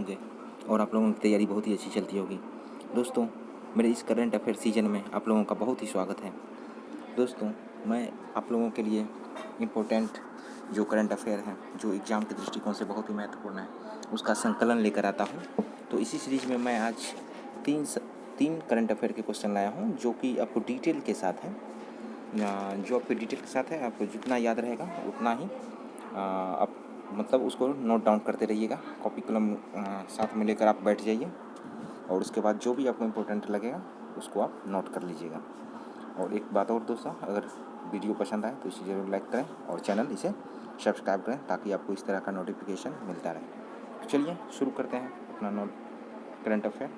होंगे और आप लोगों की तैयारी बहुत ही अच्छी चलती होगी। दोस्तों, मेरे इस करंट अफेयर सीजन में आप लोगों का बहुत ही स्वागत है। दोस्तों, मैं आप लोगों के लिए इम्पोर्टेंट जो करंट अफेयर हैं, जो एग्ज़ाम के दृष्टिकोण से बहुत ही महत्वपूर्ण है, उसका संकलन लेकर आता हूँ। तो इसी सीरीज़ में मैं आज तीन करंट अफेयर के क्वेश्चन लाया हूँ, जो कि आपको डिटेल के साथ है। जो आपको डिटेल के साथ है, आपको जितना याद रहेगा उतना ही आप मतलब उसको नोट डाउन करते रहिएगा। कॉपी कलम साथ में लेकर आप बैठ जाइए और उसके बाद जो भी आपको इम्पोर्टेंट लगेगा उसको आप नोट कर लीजिएगा। और एक बात और दोस्तों, अगर वीडियो पसंद आए तो इसे ज़रूर लाइक करें और चैनल इसे सब्सक्राइब करें ताकि आपको इस तरह का नोटिफिकेशन मिलता रहे। तो चलिए शुरू करते हैं अपना करंट अफेयर।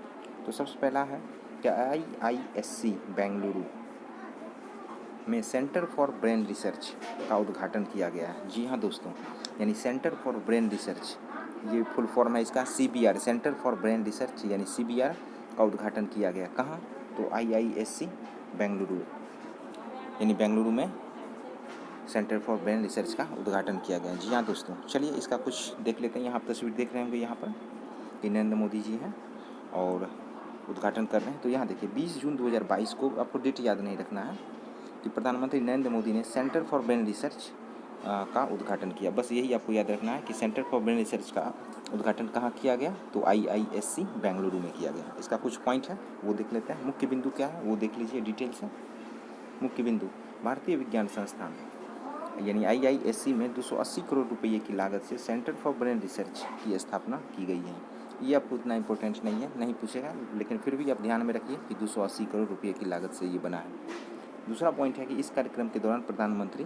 तो सबसे पहला है कि IISc बेंगलुरु में सेंटर फॉर ब्रेन रिसर्च का उद्घाटन किया गया है। जी हाँ दोस्तों, यानी सेंटर फॉर ब्रेन रिसर्च, ये फुल फॉर्म है इसका CBR, centre for brain research यानी CBR का उद्घाटन किया गया। कहाँ? तो IISc बेंगलुरु, यानी बेंगलुरु में सेंटर फॉर ब्रेन रिसर्च का उद्घाटन किया गया। जी हाँ दोस्तों, चलिए इसका कुछ देख लेते हैं। यहाँ पर तस्वीर देख रहे होंगे यहाँ पर कि नरेंद्र मोदी जी हैं और उद्घाटन कर रहे हैं। तो यहाँ देखिए 20 जून 2022 को, आपको डेट याद नहीं रखना है, कि प्रधानमंत्री नरेंद्र मोदी ने सेंटर फॉर ब्रेन रिसर्च का उद्घाटन किया। बस यही आपको याद रखना है कि सेंटर फॉर ब्रेन रिसर्च का उद्घाटन कहाँ किया गया, तो IISc बेंगलुरु में किया गया। इसका कुछ पॉइंट है वो देख लेते हैं। मुख्य बिंदु क्या है वो देख लीजिए डिटेल से। मुख्य बिंदु, भारतीय विज्ञान संस्थान यानी IISc में 280 करोड़ रुपये की लागत से सेंटर फॉर ब्रेन रिसर्च की स्थापना की गई है। ये आपको उतना इम्पोर्टेंट नहीं है, नहीं पूछेगा, लेकिन फिर भी आप ध्यान में रखिए कि 280 करोड़ रुपये की लागत से ये बना है। दूसरा पॉइंट है कि इस कार्यक्रम के दौरान प्रधानमंत्री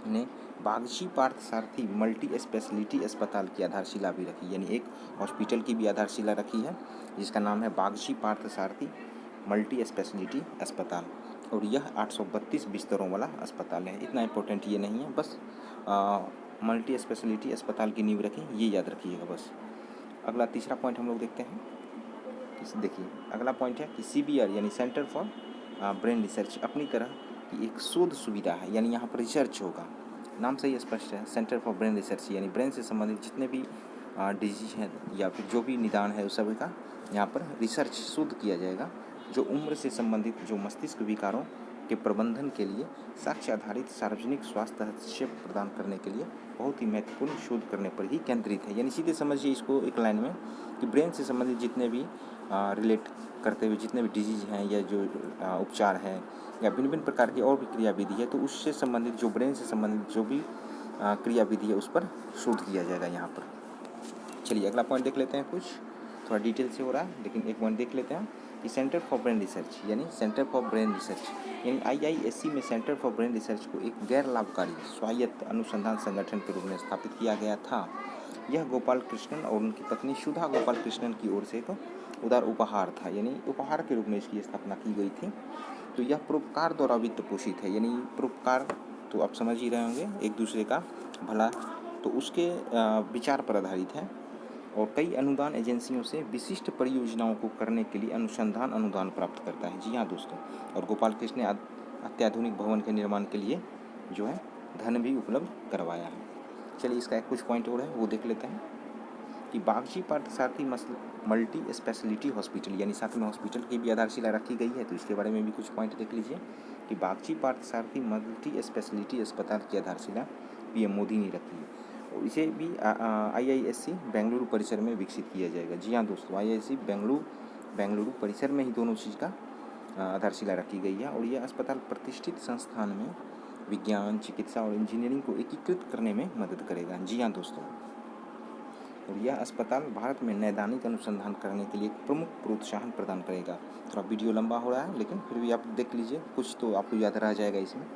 ने बागची पार्थ सारथी मल्टी स्पेशलिटी अस्पताल की आधारशिला भी रखी, यानी एक हॉस्पिटल की भी आधारशिला रखी है जिसका नाम है बागची पार्थ सारथी मल्टी स्पेशलिटी अस्पताल, और यह 832 बिस्तरों वाला अस्पताल है। इतना इम्पोर्टेंट ये नहीं है, बस मल्टी स्पेशलिटी अस्पताल की नींव रखें, ये याद रखिएगा बस। अगला तीसरा पॉइंट हम लोग देखते हैं। देखिए अगला पॉइंट है कि CBR यानी सेंटर फॉर ब्रेन रिसर्च अपनी तरह की एक शोध सुविधा है, यानी यहाँ पर रिसर्च होगा। नाम से ही स्पष्ट है, सेंटर फॉर ब्रेन रिसर्च, यानी ब्रेन से संबंधित जितने भी डिजीज हैं या फिर जो भी निदान है उस सभी का यहाँ पर रिसर्च शोध किया जाएगा, जो उम्र से संबंधित जो मस्तिष्क विकारों के प्रबंधन के लिए साक्ष्य आधारित सार्वजनिक स्वास्थ्य हस्तक्षेप प्रदान करने के लिए बहुत ही महत्वपूर्ण शोध करने पर ही केंद्रित है। यानी सीधे समझिए इसको एक लाइन में कि ब्रेन से संबंधित जितने भी रिलेट करते हुए जितने भी डिजीज हैं या जो उपचार है या भिन्न भिन्न प्रकार की और भी क्रियाविधि है, तो उससे संबंधित जो ब्रेन से संबंधित जो भी क्रियाविधि है उस पर शोध किया जाएगा यहाँ पर। चलिए अगला पॉइंट देख लेते हैं। कुछ थोड़ा डिटेल से हो रहा है लेकिन एक पॉइंट देख लेते हैं कि सेंटर फॉर ब्रेन रिसर्च यानी सेंटर फॉर ब्रेन रिसर्च यानी IISc में सेंटर फॉर ब्रेन रिसर्च को एक गैर लाभकारी स्वायत्त अनुसंधान संगठन के रूप में स्थापित किया गया था। यह गोपाल कृष्णन और उनकी पत्नी सुधा गोपाल कृष्णन की ओर से एक उदार उपहार था, यानी उपहार के रूप में इसकी स्थापना की गई थी। तो यह परोपकार द्वारा वित्त पोषित है, यानी परोपकार तो आप समझ ही रहे होंगे, एक दूसरे का भला, तो उसके विचार पर आधारित है और कई अनुदान एजेंसियों से विशिष्ट परियोजनाओं को करने के लिए अनुसंधान अनुदान प्राप्त करता है। जी हाँ दोस्तों, और गोपाल कृष्ण ने अत्याधुनिक भवन के निर्माण के लिए जो है धन भी उपलब्ध करवाया है। चलिए इसका एक कुछ पॉइंट और है वो देख लेते हैं कि बागची पार्थ सारथी मल्टी स्पेशलिटी हॉस्पिटल, यानी साथ में हॉस्पिटल की भी आधारशिला रखी गई है। तो इसके बारे में भी कुछ पॉइंट देख लीजिए कि बागची पार्थ सारथी मल्टी स्पेशलिटी अस्पताल की आधारशिला PM मोदी ने रखी है और इसे भी IISc बेंगलुरु परिसर में विकसित किया जाएगा। जी हाँ दोस्तों, IISc बेंगलुरु परिसर में ही दोनों चीज़ का आधारशिला रखी गई है और यह अस्पताल प्रतिष्ठित संस्थान में विज्ञान, चिकित्सा और इंजीनियरिंग को एकीकृत करने में मदद करेगा। जी हाँ दोस्तों, और यह अस्पताल भारत में नैदानिक अनुसंधान करने के लिए एक प्रमुख प्रोत्साहन प्रदान करेगा। थोड़ा वीडियो लंबा हो रहा है लेकिन फिर भी आप देख लीजिए, कुछ तो आपको याद रह जाएगा इसमें।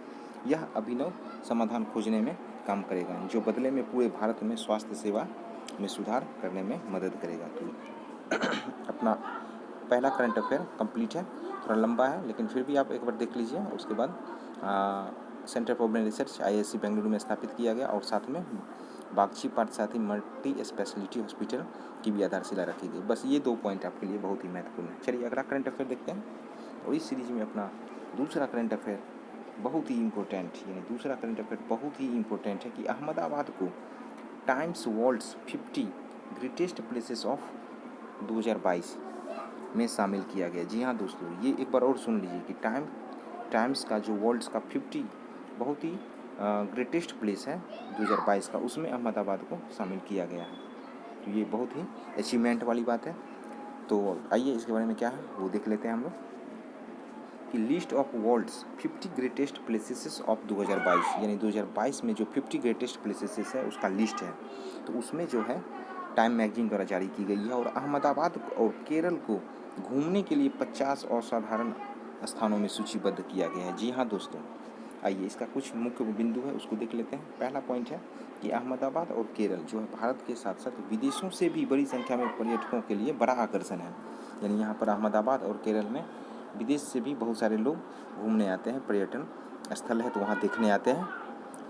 यह अभिनव समाधान खोजने में काम करेगा जो बदले में पूरे भारत में स्वास्थ्य सेवा में सुधार करने में मदद करेगा। तो अपना पहला करंट अफेयर कंप्लीट है, थोड़ा लंबा है लेकिन फिर भी आप एक बार देख लीजिए। उसके बाद centre for brain research IISc Bengaluru में स्थापित किया गया और साथ में बागची पार्थ सारथी मल्टी स्पेशलिटी हॉस्पिटल की भी आधारशिला रखी गई। बस ये 2 पॉइंट आपके लिए बहुत ही महत्वपूर्ण है। चलिए अगला करंट अफेयर देखते हैं और इस सीरीज में अपना दूसरा करंट अफेयर बहुत ही इम्पोर्टेंट, यानी दूसरा करंट अफेयर बहुत ही इम्पोर्टेंट है कि अहमदाबाद को Times world's 50 greatest places of 2022 में शामिल किया गया। जी हाँ दोस्तों, ये एक बार और सुन लीजिए कि टाइम्स का जो वर्ल्ड्स का 50 बहुत ही ग्रेटेस्ट प्लेस है 2022 का, उसमें अहमदाबाद को शामिल किया गया है। तो ये बहुत ही अचीवमेंट वाली बात है। तो आइए इसके बारे में क्या है वो देख लेते हैं हम लोग कि list of world's 50 greatest places of 2022, यानी 2022 में जो 50 ग्रेटेस्ट प्लेसेस है उसका लिस्ट है। तो उसमें जो है टाइम मैगजीन द्वारा जारी की गई है और अहमदाबाद और केरल को घूमने के लिए 50 असाधारण स्थानों में सूचीबद्ध किया गया है। जी हाँ दोस्तों, आइए इसका कुछ मुख्य बिंदु है उसको देख लेते हैं। पहला पॉइंट है कि अहमदाबाद और केरल जो है भारत के साथ साथ विदेशों से भी बड़ी संख्या में पर्यटकों के लिए बड़ा आकर्षण है। यानी यहाँ पर अहमदाबाद और केरल में विदेश से भी बहुत सारे लोग घूमने आते हैं, पर्यटन स्थल है तो वहाँ देखने आते हैं।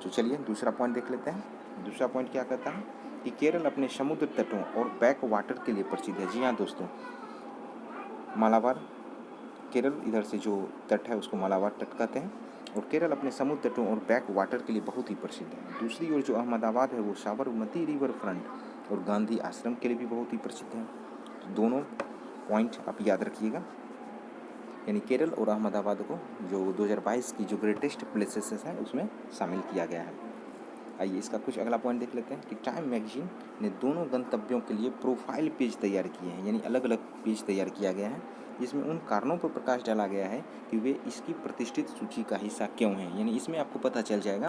तो चलिए दूसरा पॉइंट देख लेते हैं। दूसरा पॉइंट क्या कहता है कि केरल अपने समुद्र तटों और बैक वाटर के लिए प्रसिद्ध है। जी हाँ दोस्तों, मालाबार केरल इधर से जो तट है उसको मालाबार तट कहते हैं और केरल अपने समुद्र तटों और बैक वाटर के लिए बहुत ही प्रसिद्ध है। दूसरी ओर जो अहमदाबाद है वो साबरमती रिवर फ्रंट और गांधी आश्रम के लिए भी बहुत ही प्रसिद्ध है। तो दोनों पॉइंट आप याद रखिएगा, यानी केरल और अहमदाबाद को जो 2022 की जो ग्रेटेस्ट प्लेसेस हैं उसमें शामिल किया गया है। आइए इसका कुछ अगला पॉइंट देख लेते हैं कि टाइम मैगजीन ने दोनों गंतव्यों के लिए प्रोफाइल पेज तैयार किए हैं, यानी अलग अलग पेज तैयार किया गया है जिसमें उन कारणों पर प्रकाश डाला गया है कि वे इसकी प्रतिष्ठित सूची का हिस्सा क्यों हैं। यानी इसमें आपको पता चल जाएगा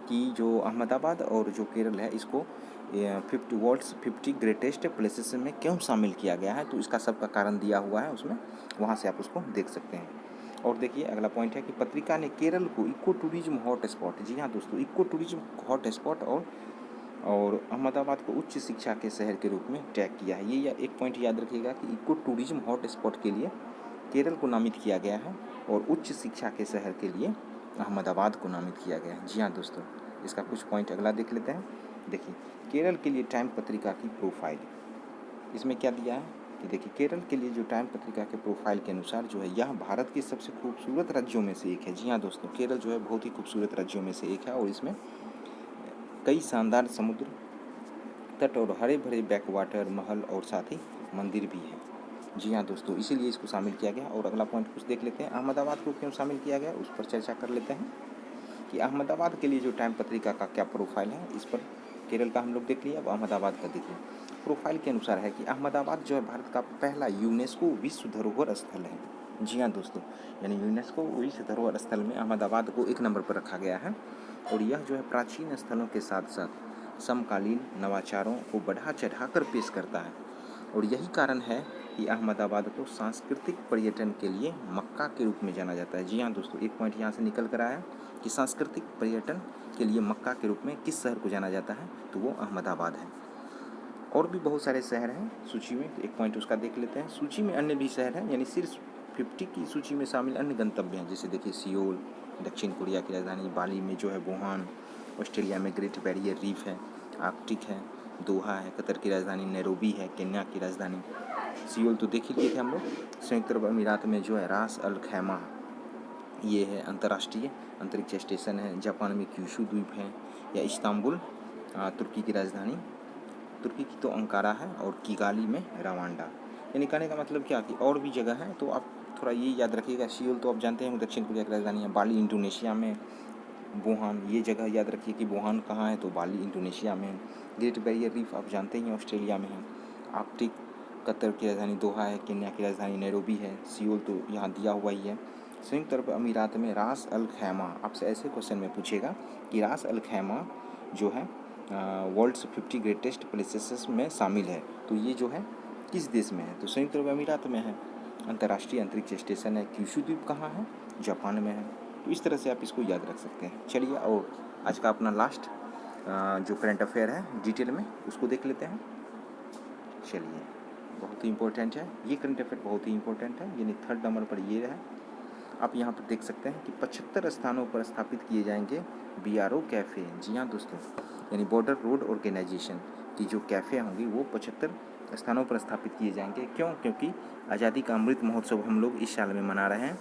कि जो अहमदाबाद और जो केरल है इसको 50 ग्रेटेस्ट प्लेसेस में क्यों शामिल किया गया है। तो इसका सबका कारण दिया हुआ है उसमें, वहाँ से आप उसको देख सकते हैं। और देखिए अगला पॉइंट है कि पत्रिका ने केरल को इको टूरिज्म हॉट स्पॉट, जी हाँ दोस्तों, इको टूरिज्म हॉट स्पॉट और अहमदाबाद को उच्च शिक्षा के शहर के रूप में टैग किया है। ये एक पॉइंट याद रखिएगा कि इको टूरिज्म हॉट स्पॉट के लिए केरल को नामित किया गया है और उच्च शिक्षा के शहर के लिए अहमदाबाद को नामित किया गया है। जी हाँ दोस्तों, इसका कुछ पॉइंट अगला देख लेते हैं। देखिए केरल के लिए टाइम पत्रिका की प्रोफाइल, इसमें क्या दिया है कि देखिए केरल के लिए जो टाइम पत्रिका के प्रोफाइल के अनुसार जो है यह भारत के सबसे खूबसूरत राज्यों में से एक है। जी हाँ दोस्तों, केरल जो है बहुत ही खूबसूरत राज्यों में से एक है और इसमें कई शानदार समुद्र तट और हरे भरे बैकवाटर, महल और साथ ही मंदिर भी है। जी हाँ दोस्तों, इसीलिए इसको शामिल किया गया। और अगला पॉइंट कुछ देख लेते हैं, अहमदाबाद को क्यों शामिल किया गया उस पर चर्चा कर लेते हैं कि अहमदाबाद के लिए जो टाइम पत्रिका का क्या प्रोफाइल है। इस पर केरल का हम लोग देख लिया, अब अहमदाबाद का देखिए। प्रोफाइल के अनुसार है कि अहमदाबाद जो है भारत का पहला यूनेस्को विश्व धरोहर स्थल है। जी हाँ दोस्तों, यानी यूनेस्को विश्व धरोहर स्थल में अहमदाबाद को 1 नंबर पर रखा गया है और यह जो है प्राचीन स्थलों के साथ साथ समकालीन नवाचारों को बढ़ा चढ़ाकर पेश करता है और यही कारण है कि अहमदाबाद को सांस्कृतिक पर्यटन के लिए मक्का के रूप में जाना जाता है। जी हाँ दोस्तों, एक पॉइंट यहाँ से निकल कर आया कि सांस्कृतिक पर्यटन के लिए मक्का के रूप में किस शहर को जाना जाता है, तो वो अहमदाबाद है। और भी बहुत सारे शहर हैं सूची में, एक पॉइंट उसका देख लेते हैं। सूची में अन्य भी शहर हैं, यानी सिर्फ 50 की सूची में शामिल अन्य गंतव्य हैं, जैसे देखिए सियोल दक्षिण कोरिया की राजधानी, बाली में जो है वुहान, ऑस्ट्रेलिया में ग्रेट बैरियर रीफ है, आर्कटिक है, दोहा है, कतर की राजधानी नैरोबी है, केन्या की राजधानी सियोल तो देख ही लिए थे हम लोग। संयुक्त अरब अमीरात में जो है रास अल खैमा ये है अंतर्राष्ट्रीय अंतरिक्ष स्टेशन है, जापान में क्यूशू द्वीप है, या इस्तांबुल तुर्की की राजधानी, तुर्की की तो अंकारा है, और किगाली में रवांडा। यानी कहने का मतलब क्या कि और भी जगह है, तो आप थोड़ा ये याद रखिएगा। सियोल तो आप जानते हैं दक्षिण कोरिया की राजधानी है, बाली इंडोनेशिया में, वुहान ये जगह याद रखिए कि वुहान कहाँ है, तो बाली इंडोनेशिया में। ग्रेट बैरियर रीफ आप जानते ही हैं ऑस्ट्रेलिया में है। आर्कटिक कतर की राजधानी दोहा है, केन्या की राजधानी नैरोबी है, सियोल तो यहाँ दिया हुआ ही है। संयुक्त अरब अमीरात में रास अल खैमा, आपसे ऐसे क्वेश्चन में पूछेगा कि रास अल खैमा जो है वर्ल्ड्स 50 ग्रेटेस्ट प्लेसेस में शामिल है, तो ये जो है किस देश में है, तो संयुक्त अरब अमीरात में है। अंतर्राष्ट्रीय अंतरिक्ष स्टेशन है, क्यूशू द्वीप कहाँ है, जापान में है। तो इस तरह से आप इसको याद रख सकते हैं। चलिए और आज का अपना लास्ट जो करंट अफेयर है डिटेल में उसको देख लेते हैं। चलिए, बहुत ही इम्पोर्टेंट है ये करंट अफेयर, बहुत ही इम्पोर्टेंट है, यानी 3rd नंबर पर ये है। आप यहाँ पर देख सकते हैं कि 75 स्थानों पर स्थापित किए जाएंगे BRO कैफ़े। जी हाँ दोस्तों, यानी बॉर्डर रोड ऑर्गेनाइजेशन की जो कैफ़े होंगी वो 75 स्थानों पर स्थापित किए जाएंगे। क्यों? क्योंकि आज़ादी का अमृत महोत्सव हम लोग इस साल में मना रहे हैं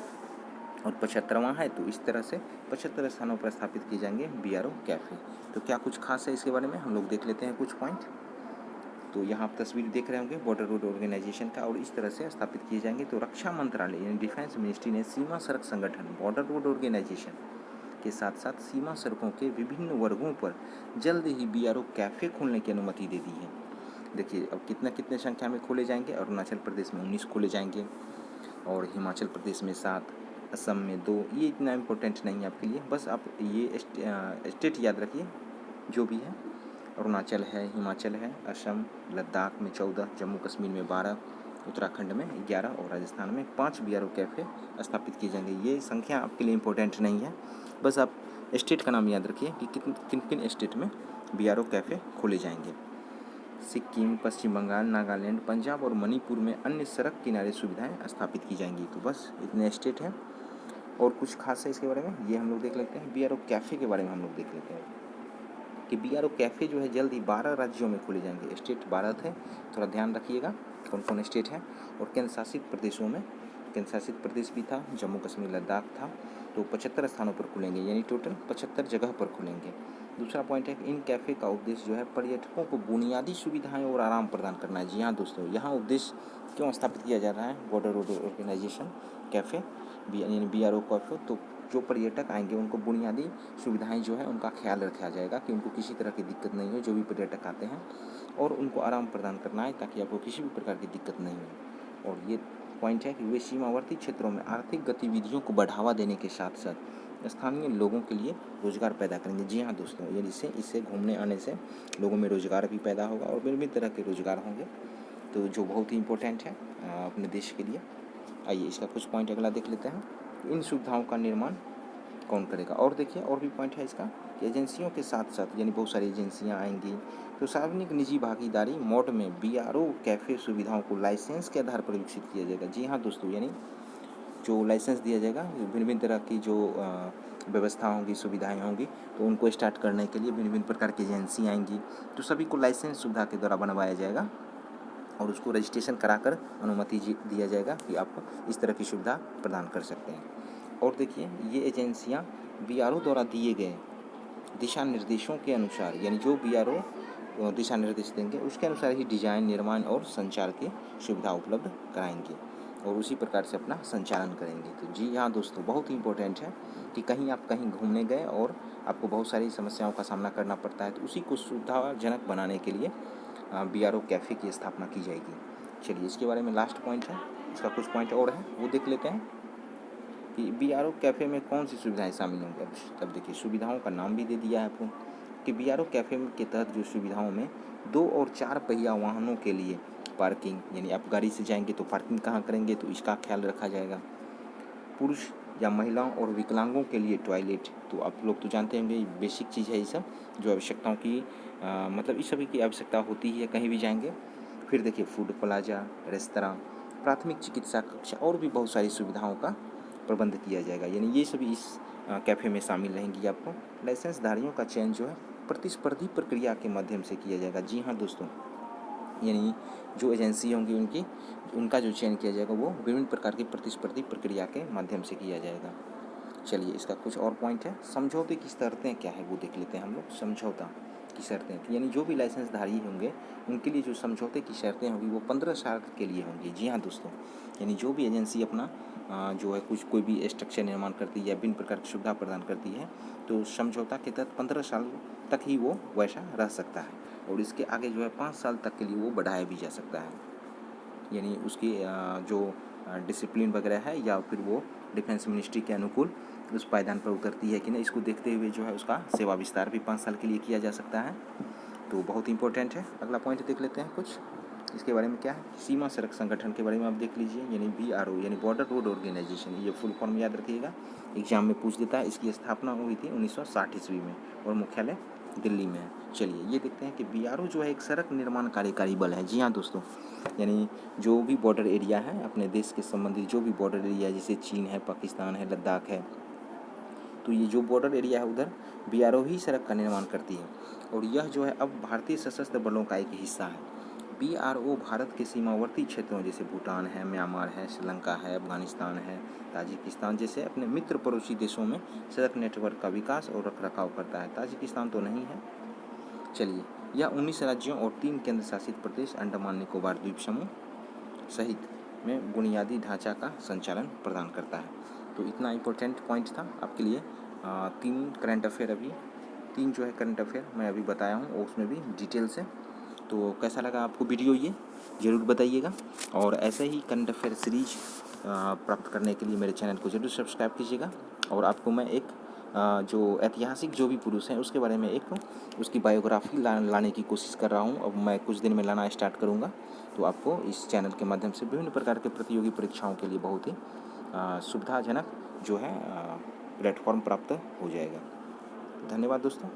और 75वां है, तो इस तरह से 75 स्थानों पर स्थापित किए जाएंगे BRO कैफ़े। तो क्या कुछ खास है इसके बारे में, हम लोग देख लेते हैं कुछ पॉइंट। तो यहाँ आप तस्वीर देख रहे होंगे बॉर्डर रोड ऑर्गेनाइजेशन का, और इस तरह से स्थापित किए जाएंगे। तो रक्षा मंत्रालय यानी डिफेंस मिनिस्ट्री ने सीमा सड़क संगठन बॉर्डर रोड ऑर्गेनाइजेशन के साथ साथ सीमा सड़कों के विभिन्न वर्गों पर जल्द ही BRO कैफ़े खोलने की अनुमति दे दी है। देखिए अब कितने संख्या में खोले जाएंगे। अरुणाचल प्रदेश में 19 खोले जाएंगे और हिमाचल प्रदेश में 7, असम में 2। ये इतना इम्पोर्टेंट नहीं है आपके लिए, बस आप ये स्टेट याद रखिए जो भी है। अरुणाचल है, हिमाचल है, असम, लद्दाख में 14, जम्मू कश्मीर में 12, उत्तराखंड में 11 और राजस्थान में 5 BRO कैफ़े स्थापित किए जाएंगे। ये संख्या आपके लिए इम्पोर्टेंट नहीं है, बस आप स्टेट का नाम याद रखिए कि किन किन स्टेट में BRO कैफ़े खोले जाएंगे। सिक्किम, पश्चिम बंगाल, नागालैंड, पंजाब और मणिपुर में अन्य सड़क किनारे सुविधाएं स्थापित की जाएंगी। तो बस इतने स्टेट हैं। और कुछ खास है इसके बारे में, ये हम लोग देख लेते हैं। BRO कैफ़े के बारे में हम लोग देख लेते हैं कि BRO कैफ़े जो है जल्द ही 12 राज्यों में खोले जाएंगे। स्टेट 12 थे, थोड़ा ध्यान रखिएगा कौन कौन स्टेट हैं। और केंद्र शासित प्रदेशों में, केंद्र शासित प्रदेश भी था, जम्मू कश्मीर, लद्दाख था। तो 75 स्थानों पर खुलेंगे, यानी टोटल 75 जगह पर खुलेंगे। दूसरा पॉइंट है कि इन कैफ़े का उद्देश्य जो है पर्यटकों को बुनियादी सुविधाएं और आराम प्रदान करना है। जी हाँ दोस्तों, यहाँ उद्देश्य क्यों स्थापित किया जा रहा है बॉर्डर रोड ऑर्गेनाइजेशन कैफ़े यानी BRO कैफ़े, तो जो पर्यटक आएंगे उनको बुनियादी सुविधाएं जो है उनका ख्याल रखा जाएगा कि उनको किसी तरह की दिक्कत नहीं हो, जो भी पर्यटक आते हैं, और उनको आराम प्रदान करना है ताकि आपको किसी भी प्रकार की दिक्कत नहीं हो। और ये पॉइंट है कि वे सीमावर्ती क्षेत्रों में आर्थिक गतिविधियों को बढ़ावा देने के साथ साथ स्थानीय लोगों के लिए रोजगार पैदा करेंगे। जी हाँ दोस्तों, ये इससे घूमने आने से लोगों में रोजगार भी पैदा होगा और विभिन्न तरह के रोजगार होंगे, तो जो बहुत ही इम्पोर्टेंट है अपने देश के लिए। आइए इसका कुछ पॉइंट अगला देख लेते हैं। इन सुविधाओं का निर्माण कौन करेगा। और देखिए और भी पॉइंट है इसका कि एजेंसियों के साथ साथ यानी बहुत सारी एजेंसियां आएंगी, तो सार्वजनिक निजी भागीदारी मोड में BRO कैफ़े सुविधाओं को लाइसेंस के आधार पर विकसित किया जाएगा। जी हाँ दोस्तों, यानी जो लाइसेंस दिया जाएगा, भिन्न तरह की जो व्यवस्था होंगी, सुविधाएं होंगी, तो उनको स्टार्ट करने के लिए भिन्न प्रकार की एजेंसी आएंगी, तो सभी को लाइसेंस सुविधा के द्वारा बनवाया जाएगा और उसको रजिस्ट्रेशन कराकर अनुमति दिया जाएगा कि आप इस तरह की सुविधा प्रदान कर सकते हैं। और देखिए ये एजेंसियां BRO द्वारा दिए गए दिशा निर्देशों के अनुसार, यानी जो BRO दिशा निर्देश देंगे उसके अनुसार ही डिजाइन, निर्माण और संचार की सुविधा उपलब्ध कराएंगे और उसी प्रकार से अपना संचालन करेंगे। तो जी हाँ दोस्तों, बहुत ही इम्पोर्टेंट है कि कहीं आप कहीं घूमने गए और आपको बहुत सारी समस्याओं का सामना करना पड़ता है, तो उसी को सुविधाजनक बनाने के लिए BRO कैफ़े की स्थापना की जाएगी। चलिए इसके बारे में लास्ट पॉइंट है, इसका कुछ पॉइंट और है वो देख लेते हैं कि BRO कैफ़े में कौन सी सुविधाएं शामिल होंगी। अब देखिए सुविधाओं का नाम भी दे दिया है आपको कि BRO कैफ़े के तहत जो सुविधाओं में 2 और 4 पहिया वाहनों के लिए पार्किंग, यानी आप गाड़ी से जाएंगे तो पार्किंग कहाँ करेंगे, तो इसका ख्याल रखा जाएगा। पुरुष या महिलाओं और विकलांगों के लिए टॉयलेट, तो आप लोग तो जानते होंगे बेसिक चीज़ है ये सब, जो आवश्यकताओं की मतलब इस सभी की आवश्यकता होती है कहीं भी जाएंगे। फिर देखिए फूड प्लाजा, रेस्तरां, प्राथमिक चिकित्सा कक्षा और भी बहुत सारी सुविधाओं का प्रबंध किया जाएगा, यानी ये सभी इस कैफ़े में शामिल रहेंगी। आपको लाइसेंसधारियों का चयन जो है प्रतिस्पर्धी प्रक्रिया के माध्यम से किया जाएगा। जी हाँ दोस्तों, यानी जो एजेंसी होंगी उनका जो चयन किया जाएगा वो विभिन्न प्रकार की प्रतिस्पर्धी प्रक्रिया के माध्यम से किया जाएगा। चलिए इसका कुछ और पॉइंट है। समझौते की शर्तें क्या है वो देख लेते हैं हम लोग। समझौता की शर्तें, यानी जो भी लाइसेंसधारी होंगे उनके लिए जो समझौते की शर्तें होंगी वो 15 साल के लिए होंगी। जी हाँ दोस्तों, यानी जो भी एजेंसी अपना जो है कोई भी स्ट्रक्चर निर्माण करती है या विभिन्न प्रकार की सुविधा प्रदान करती है, तो समझौता के तहत 15 साल तक ही वो वैसा रह सकता है और इसके आगे जो है 5 साल तक के लिए वो बढ़ाया भी जा सकता है। यानी उसकी जो डिसिप्लिन वगैरह है या फिर वो डिफेंस मिनिस्ट्री के अनुकूल उस पायदान पर उतरती है कि नहीं, इसको देखते हुए जो है उसका सेवा विस्तार भी 5 साल के लिए किया जा सकता है। तो बहुत इंपॉर्टेंट है। अगला पॉइंट देख लेते हैं कुछ इसके बारे में क्या है। सीमा सड़क संगठन के बारे में आप देख लीजिए, यानी BRO यानी बॉर्डर रोड ऑर्गेनाइजेशन, ये फुल फॉर्म याद रखिएगा, एग्जाम में पूछ देता है। इसकी स्थापना हुई थी 1960 ईस्वी में और मुख्यालय दिल्ली में है। चलिए ये देखते हैं कि BRO जो है एक सड़क निर्माण कार्यकारी बल है। जी हाँ दोस्तों, यानी जो भी बॉर्डर एरिया है अपने देश के संबंधित जो भी बॉर्डर एरिया है, जैसे चीन है, पाकिस्तान है, लद्दाख है, तो ये जो बॉर्डर एरिया है उधर BRO ही सड़क का निर्माण करती है और यह जो है अब भारतीय सशस्त्र बलों का एक हिस्सा है। BRO भारत के सीमावर्ती क्षेत्रों जैसे भूटान है, म्यांमार है, श्रीलंका है, अफगानिस्तान है, ताजिकिस्तान जैसे अपने मित्र पड़ोसी देशों में सड़क नेटवर्क का विकास और रखरखाव करता है। ताजिकिस्तान तो नहीं है। चलिए यह 19 राज्यों और 3 केंद्र शासित प्रदेश अंडमान निकोबार द्वीप समूह सहित में बुनियादी ढांचा का संचालन प्रदान करता है। तो इतना इम्पोर्टेंट पॉइंट था आपके लिए। 3 करंट अफेयर अभी 3 जो है करंट अफेयर मैं अभी बताया हूँ, और उसमें भी डिटेल से। तो कैसा लगा आपको वीडियो, ये ज़रूर बताइएगा। और ऐसे ही करंट अफेयर सीरीज प्राप्त करने के लिए मेरे चैनल को ज़रूर सब्सक्राइब कीजिएगा। और आपको मैं एक जो ऐतिहासिक जो भी पुरुष हैं उसके बारे में एक उसकी बायोग्राफी लाने की कोशिश कर रहा हूँ। अब मैं कुछ दिन में लाना स्टार्ट करूँगा। तो आपको इस चैनल के माध्यम से विभिन्न प्रकार के प्रतियोगी परीक्षाओं के लिए बहुत ही सुविधाजनक जो है प्लेटफॉर्म प्राप्त हो जाएगा। धन्यवाद दोस्तों।